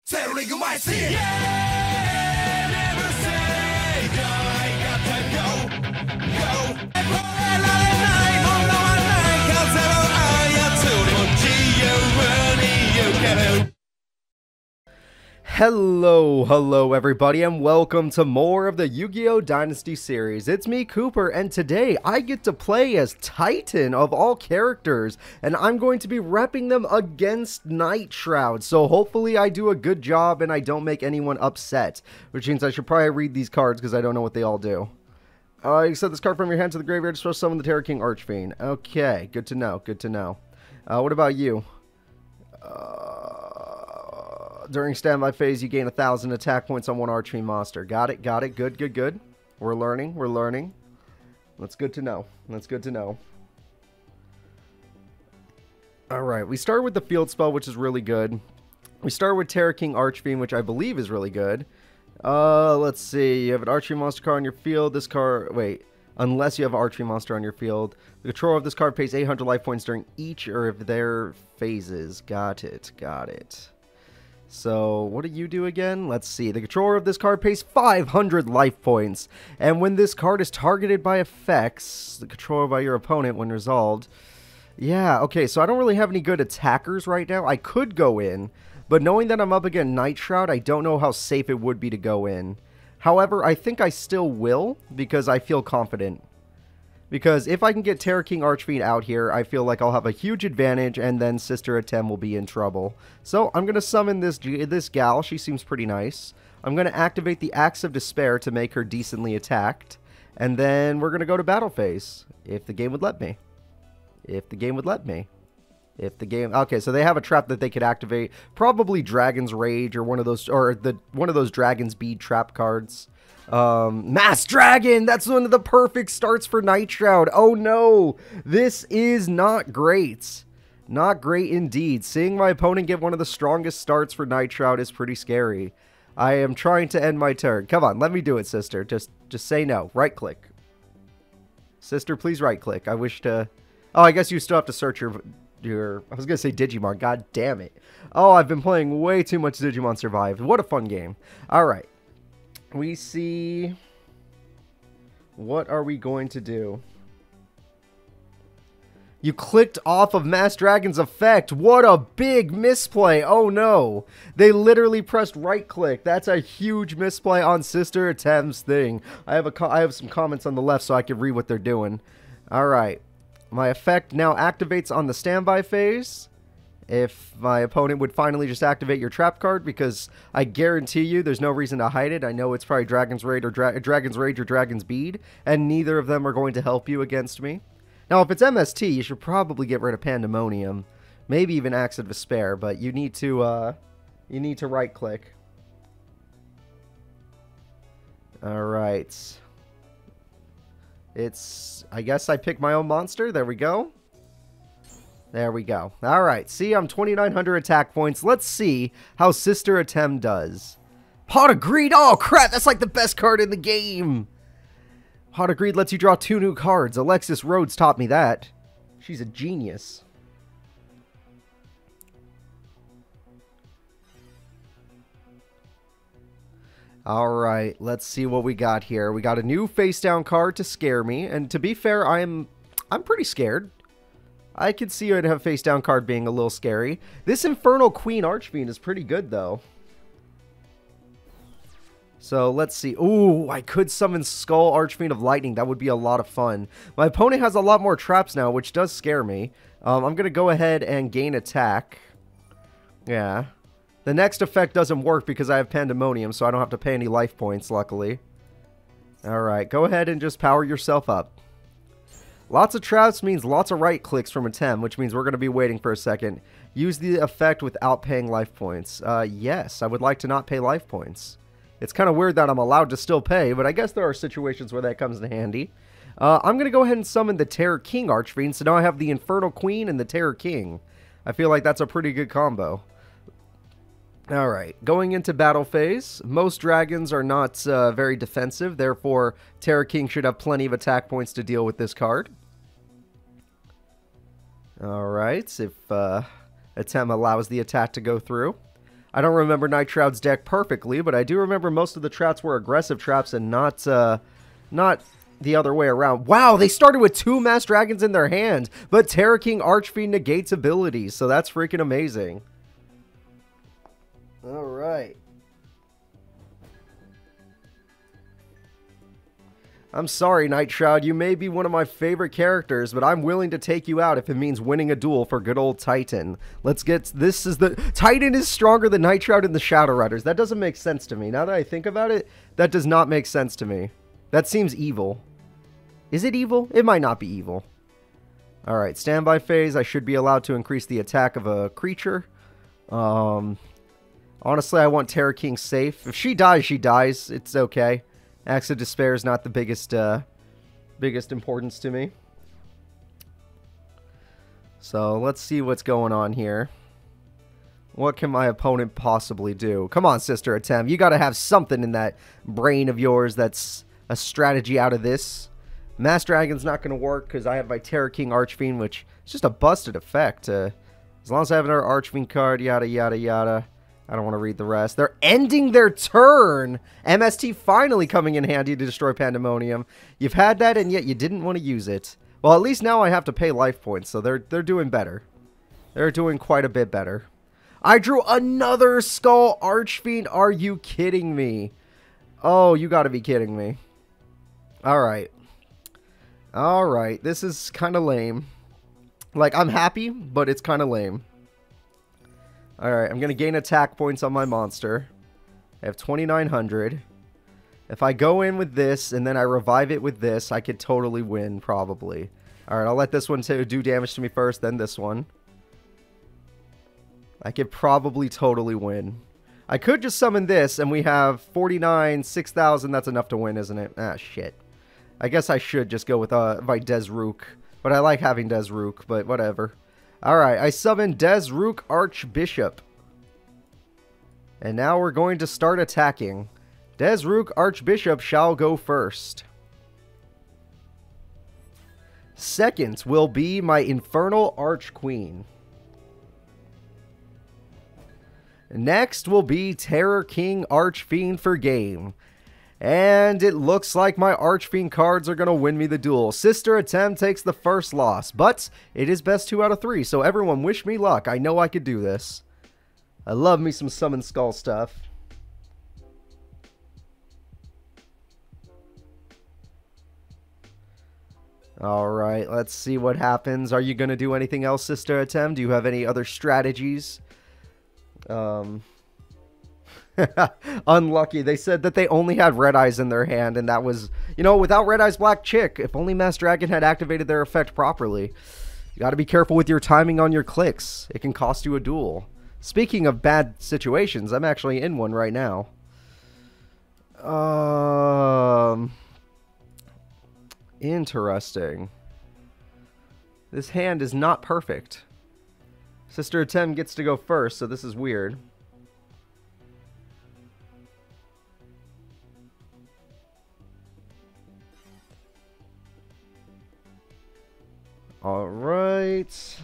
Telling you my sin. Yeah, never say die. Got to go. Hello everybody, and welcome to more of the Yu-Gi-Oh! Dynasty series. It's me, Cooper, and today I get to play as Titan of all characters, and I'm going to be repping them against Nightshroud, so hopefully I do a good job and I don't make anyone upset, which means I should probably read these cards because I don't know what they all do. You set this card from your hand to the graveyard to special summon the Terror King Archfiend. Okay, good to know, good to know. What about you? During standby phase, you gain 1,000 attack points on one Archfiend monster. Got it, got it. Good, good, good. We're learning, we're learning. That's good to know. That's good to know. Alright, we start with the field spell, which is really good. We start with Terror King Archfiend, which I believe is really good. Let's see. You have an Archfiend monster card on your field. This card... Wait. Unless you have an Archfiend monster on your field. The controller of this card pays 800 life points during each of their phases. Got it, got it. So, what do you do again? Let's see. The controller of this card pays 500 life points. And when this card is targeted by effects, the controller by your opponent when resolved. Yeah, okay, so I don't really have any good attackers right now. I could go in, but knowing that I'm up against Nightshroud, I don't know how safe it would be to go in. However, I think I still will, because I feel confident. Because if I can get Terror King Archfiend out here, I feel like I'll have a huge advantage, and then Sister Atem will be in trouble. So, I'm going to summon this gal. She seems pretty nice. I'm going to activate the Axe of Despair to make her decently attacked. And then we're going to go to battle phase. If the game would let me. If the game would let me. If the game... Okay, so they have a trap that they could activate. Probably Dragon's Rage or one of those... Or one of those Dragon's Bead trap cards. Mass Dragon! That's one of the perfect starts for Nightshroud. Oh no! This is not great. Not great indeed. Seeing my opponent get one of the strongest starts for Nightshroud is pretty scary. I am trying to end my turn. Come on, let me do it, sister. Just say no. Right click. Sister, please right click. I wish to... Oh, I guess you still have to search your... I was going to say Digimon. God damn it. Oh, I've been playing way too much Digimon Survive. What a fun game. Alright. We see... What are we going to do? You clicked off of Mass Dragon's effect. What a big misplay. Oh no. They literally pressed right click. That's a huge misplay on Sister Atem's thing. I have some comments on the left so I can read what they're doing. Alright. My effect now activates on the standby phase. If my opponent would finally just activate your trap card, because I guarantee you there's no reason to hide it. I know it's probably Dragon's Rage or Dragon's Bead, and neither of them are going to help you against me. Now, if it's MST, you should probably get rid of Pandemonium, maybe even Axe of Despair, but you need to right click. All right. I guess I pick my own monster. There we go. There we go. Alright, see, I'm 2,900 attack points. Let's see how Sister Atem does. Pot of Greed! Oh, crap! That's like the best card in the game! Pot of Greed lets you draw 2 new cards. Alexis Rhodes taught me that. She's a genius. Alright, let's see what we got here. We got a new face-down card to scare me. And to be fair, I'm pretty scared. I could see it have face-down card being a little scary. This Infernal Queen Archfiend is pretty good, though. So, let's see. Ooh, I could summon Skull Archfiend of Lightning. That would be a lot of fun. My opponent has a lot more traps now, which does scare me. I'm going to go ahead and gain attack. Yeah. The next effect doesn't work because I have Pandemonium, so I don't have to pay any life points, luckily. Alright, go ahead and just power yourself up. Lots of traps means lots of right clicks from Atem, which means we're going to be waiting for a second. Use the effect without paying life points. Yes, I would like to not pay life points. It's kind of weird that I'm allowed to still pay, but I guess there are situations where that comes in handy. I'm going to go ahead and summon the Terror King Archfiend, so now I have the Infernal Queen and the Terror King. I feel like that's a pretty good combo. Alright, going into battle phase. Most dragons are not very defensive, therefore Terror King should have plenty of attack points to deal with this card. Alright, if Atem allows the attack to go through. I don't remember Nightshroud's deck perfectly, but I do remember most of the traps were aggressive traps and not the other way around. Wow, they started with 2 Mass Dragons in their hand, but Terra King Archfiend negates abilities, so that's freaking amazing. All right. I'm sorry, Nightshroud, you may be one of my favorite characters, but I'm willing to take you out if it means winning a duel for good old Titan. Let's get... This is the... Titan is stronger than Nightshroud and the Shadow Riders. That doesn't make sense to me. Now that I think about it, that does not make sense to me. That seems evil. Is it evil? It might not be evil. Alright, standby phase. I should be allowed to increase the attack of a creature. Honestly, I want Terra King safe. If she dies, she dies. It's okay. Axe of Despair is not the biggest importance to me. So, let's see what's going on here. What can my opponent possibly do? Come on, Sister Atem. You gotta have something in that brain of yours that's a strategy out of this. Mass Dragon's not gonna work because I have my Terra King Archfiend, which is just a busted effect. As long as I have another Archfiend card, yada, yada, yada. I don't want to read the rest. They're ending their turn! MST finally coming in handy to destroy Pandemonium. You've had that, and yet you didn't want to use it. Well, at least now I have to pay life points, so they're doing better. They're doing quite a bit better. I drew another Skull Archfiend. Are you kidding me? Oh, you gotta be kidding me. Alright. Alright, this is kind of lame. Like, I'm happy, but it's kind of lame. Alright, I'm going to gain attack points on my monster. I have 2,900. If I go in with this, and then I revive it with this, I could totally win, probably. Alright, I'll let this one do damage to me first, then this one. I could probably totally win. I could just summon this, and we have 49, 6,000. That's enough to win, isn't it? Ah, shit. I guess I should just go with my Desrook. But I like having Desrook, but whatever. Alright, I summon Desrook Archbishop. And now we're going to start attacking. Desrook Archbishop shall go first. Second will be my Infernal Archqueen. Next will be Terror King Archfiend for game. And it looks like my Archfiend cards are going to win me the duel. Sister Atem takes the first loss, but it is best 2 out of 3, so everyone wish me luck. I know I could do this. I love me some Summon Skull stuff. Alright, let's see what happens. Are you going to do anything else, Sister Atem? Do you have any other strategies? Unlucky. They said that they only had Red Eyes in their hand, and that was, you know, without Red Eyes Black Chick, if only Mass Dragon had activated their effect properly. You gotta be careful with your timing on your clicks. It can cost you a duel. Speaking of bad situations, I'm actually in one right now. Interesting. This hand is not perfect. Sister Atem gets to go first, so this is weird. Alright.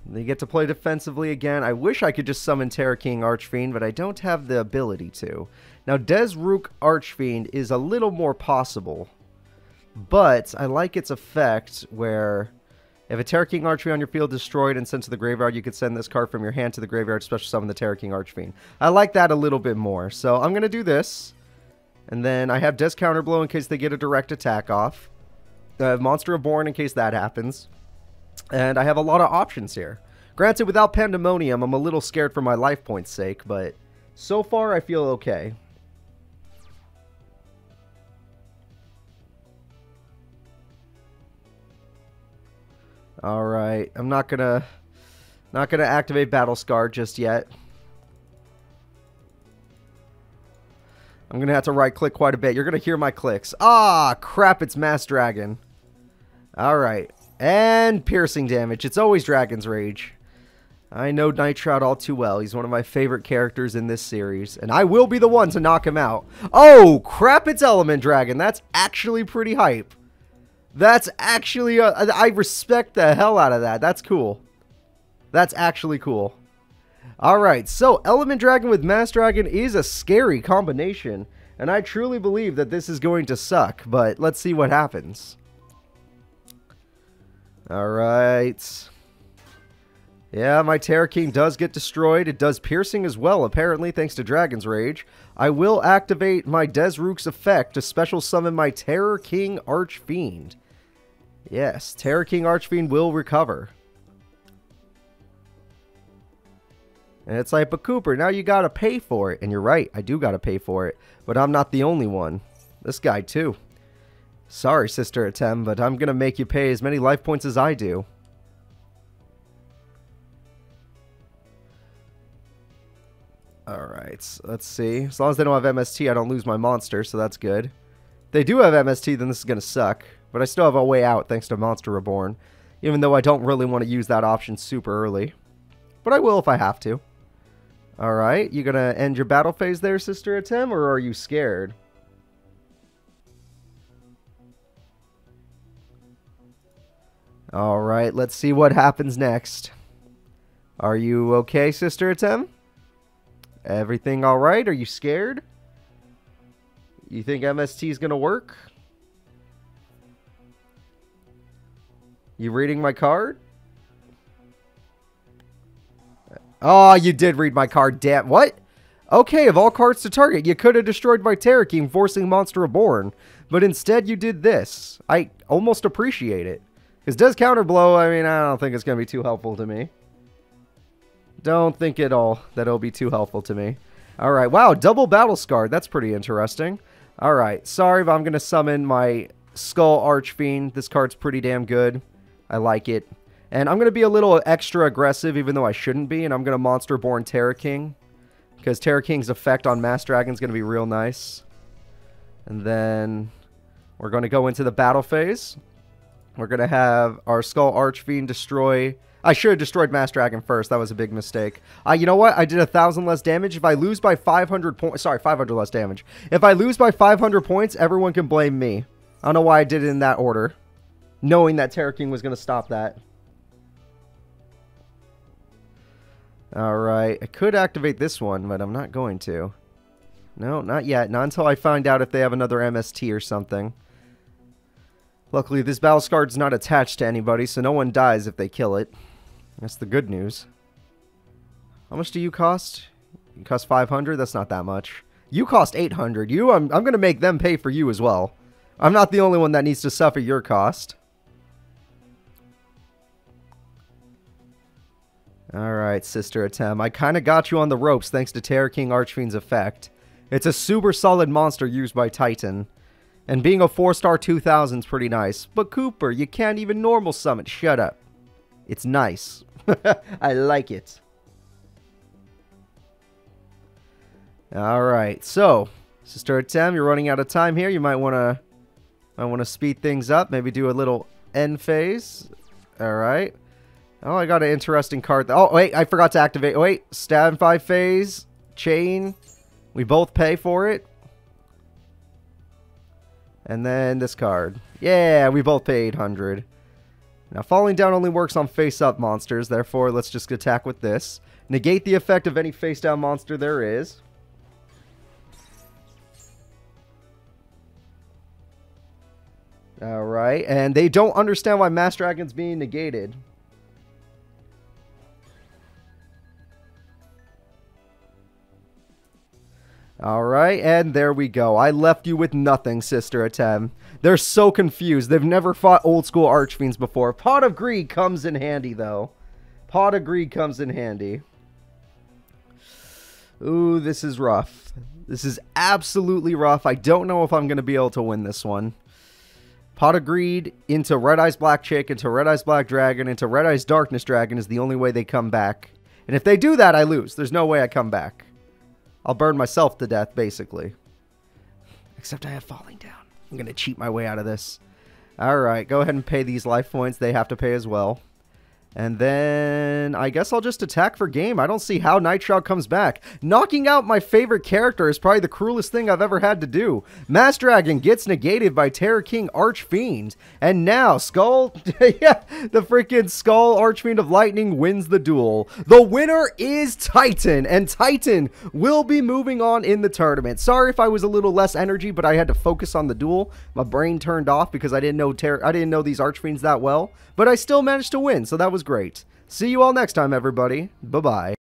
They get to play defensively again. I wish I could just summon Terra King Archfiend, but I don't have the ability to. Now, Desrook Archfiend is a little more possible. But I like its effect where if a Terra King Archfiend on your field is destroyed and sent to the graveyard, you could send this card from your hand to the graveyard, special summon the Terra King Archfiend. I like that a little bit more. So I'm going to do this. And then I have Des Counterblow in case they get a direct attack off. I have Monster Reborn in case that happens. And I have a lot of options here. Granted, without Pandemonium, I'm a little scared for my life points' sake, but so far I feel okay. Alright, I'm not gonna activate Battle Scar just yet. I'm gonna have to right click quite a bit. You're gonna hear my clicks. Ah, crap, it's Mass Dragon. Alright. And piercing damage. It's always Dragon's Rage. I know Nightshroud all too well. He's one of my favorite characters in this series. And I will be the one to knock him out. Oh, crap, it's Element Dragon. That's actually pretty hype. That's actually... I respect the hell out of that. That's cool. That's actually cool. Alright, so Element Dragon with Mass Dragon is a scary combination. And I truly believe that this is going to suck. But let's see what happens. Alright. Yeah, my Terror King does get destroyed. It does piercing as well, apparently, thanks to Dragon's Rage. I will activate my Desrook's effect to special summon my Terror King Archfiend. Yes, Terror King Archfiend will recover. And it's like, but Cooper, now you gotta pay for it. And you're right, I do gotta pay for it. But I'm not the only one. This guy, too. Sorry, Sister Atem, but I'm gonna make you pay as many life points as I do. Alright, let's see. As long as they don't have MST, I don't lose my monster, so that's good. If they do have MST, then this is gonna suck. But I still have a way out thanks to Monster Reborn. Even though I don't really want to use that option super early. But I will if I have to. Alright, you gonna end your battle phase there, Sister Atem, or are you scared? Alright, let's see what happens next. Are you okay, Sister Atem? Everything alright? Are you scared? You think MST is gonna work? You reading my card? Oh, you did read my card, damn. What? Okay, of all cards to target, you could have destroyed my Terror King, forcing Monster Reborn. But instead, you did this. I almost appreciate it. Because does counterblow, I mean, I don't think it's going to be too helpful to me. Don't think at all that it'll be too helpful to me. Alright, wow, double battle scarred. That's pretty interesting. Alright, sorry, but I'm going to summon my Skull Archfiend. This card's pretty damn good. I like it. And I'm going to be a little extra aggressive, even though I shouldn't be. And I'm going to Monster Born Terror King. Because Terror King's effect on Mass Dragon is going to be real nice. And then we're going to go into the battle phase. We're going to have our Skull Archfiend destroy... I should have destroyed Mass Dragon first. That was a big mistake. You know what? I did 1,000 less damage. If I lose by 500 points... Sorry, 500 less damage. If I lose by 500 points, everyone can blame me. I don't know why I did it in that order. Knowing that Terror King was going to stop that. Alright. I could activate this one, but I'm not going to. No, not yet. Not until I find out if they have another MST or something. Luckily, this battle card's not attached to anybody, so no one dies if they kill it. That's the good news. How much do you cost? You cost 500? That's not that much. You cost 800. I'm going to make them pay for you as well. I'm not the only one that needs to suffer your cost. Alright, Sister Atem. I kind of got you on the ropes thanks to Terror King Archfiend's effect. It's a super solid monster used by Titan. And being a 4-star 2000 is pretty nice. But Cooper, you can't even normal summon. Shut up. It's nice. I like it. Alright, so Sister Atem, you're running out of time here. You might want to speed things up. Maybe do a little end phase. Alright. Oh, I got an interesting card. Oh, wait, I forgot to activate. Oh, wait, standby phase, chain. We both pay for it. And then this card. Yeah, we both pay 800. Now, falling down only works on face-up monsters. Therefore, let's just attack with this. Negate the effect of any face-down monster there is. Alright, and they don't understand why Mass Dragon's being negated. Alright, and there we go. I left you with nothing, Sister Atem. They're so confused. They've never fought old school Archfiends before. Pot of Greed comes in handy, though. Pot of Greed comes in handy. Ooh, this is rough. This is absolutely rough. I don't know if I'm going to be able to win this one. Pot of Greed into Red Eyes Black Chick, into Red Eyes Black Dragon, into Red Eyes Darkness Dragon is the only way they come back. And if they do that, I lose. There's no way I come back. I'll burn myself to death, basically. Except I have Falling Down. I'm going to cheat my way out of this. Alright, go ahead and pay these life points. They have to pay as well. And then I guess I'll just attack for game. I don't see how Nightshroud comes back. Knocking out my favorite character is probably the cruelest thing I've ever had to do. Mass Dragon gets negated by Terror King Archfiend. And now Skull, yeah, the freaking Skull Archfiend of Lightning wins the duel. The winner is Titan, and Titan will be moving on in the tournament. Sorry if I was a little less energy, but I had to focus on the duel. My brain turned off because I didn't know these Archfiends that well, but I still managed to win, so that was great. See you all next time, everybody. Bye-bye.